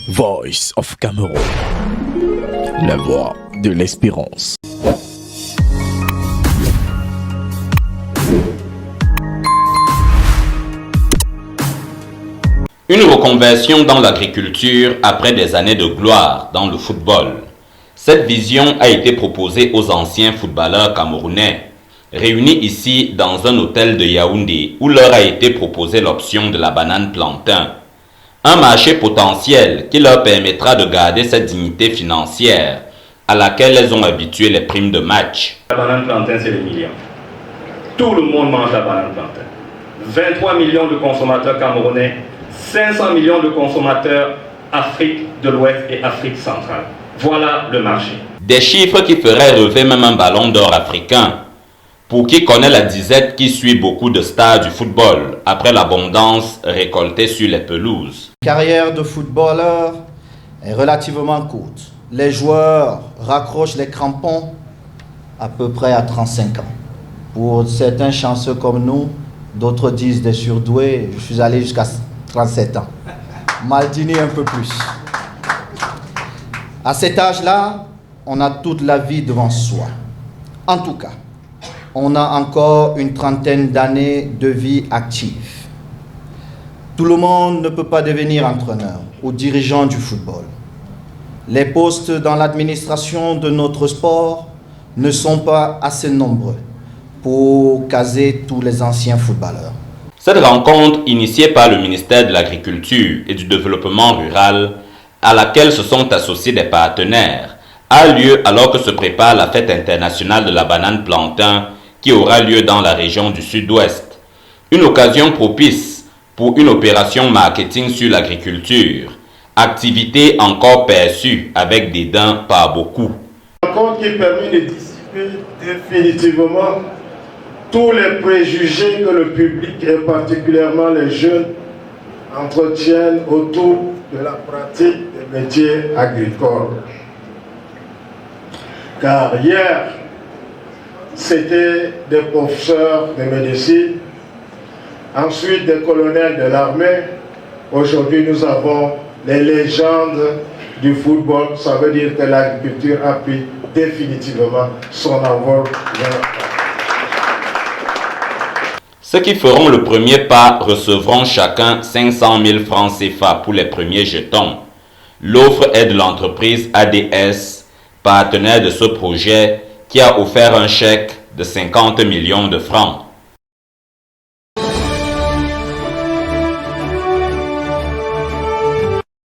Voice of Cameroun, la voix de l'espérance. Une reconversion dans l'agriculture après des années de gloire dans le football. Cette vision a été proposée aux anciens footballeurs camerounais, réunis ici dans un hôtel de Yaoundé où leur a été proposée l'option de la banane plantain. Un marché potentiel qui leur permettra de garder cette dignité financière à laquelle elles ont habitué les primes de match. La banane plantain, c'est les millions. Tout le monde mange la banane plantain. 23 millions de consommateurs camerounais, 500 millions de consommateurs Afrique de l'Ouest et Afrique centrale. Voilà le marché. Des chiffres qui feraient rêver même un ballon d'or africain. Pour qui connaît la disette qui suit beaucoup de stars du football après l'abondance récoltée sur les pelouses. La carrière de footballeur est relativement courte. Les joueurs raccrochent les crampons à peu près à 35 ans. Pour certains chanceux comme nous, d'autres disent des surdoués, je suis allé jusqu'à 37 ans. Maldini un peu plus. À cet âge-là, on a toute la vie devant soi. En tout cas, on a encore une trentaine d'années de vie active. Tout le monde ne peut pas devenir entraîneur ou dirigeant du football. Les postes dans l'administration de notre sport ne sont pas assez nombreux pour caser tous les anciens footballeurs. Cette rencontre, initiée par le ministère de l'Agriculture et du Développement rural, à laquelle se sont associés des partenaires, a lieu alors que se prépare la fête internationale de la banane plantain qui aura lieu dans la région du Sud-Ouest. Une occasion propice pour une opération marketing sur l'agriculture, activité encore perçue avec dédain par beaucoup. Une rencontre qui permet de dissiper définitivement tous les préjugés que le public et particulièrement les jeunes entretiennent autour de la pratique des métiers agricoles. Car hier, c'était des professeurs de médecine, ensuite des colonels de l'armée. Aujourd'hui, nous avons les légendes du football. Ça veut dire que l'agriculture a pris définitivement son envol. Ceux qui feront le premier pas recevront chacun 500 000 francs CFA pour les premiers jetons. L'offre est de l'entreprise ADS, partenaire de ce projet, qui a offert un chèque de 50 millions de francs.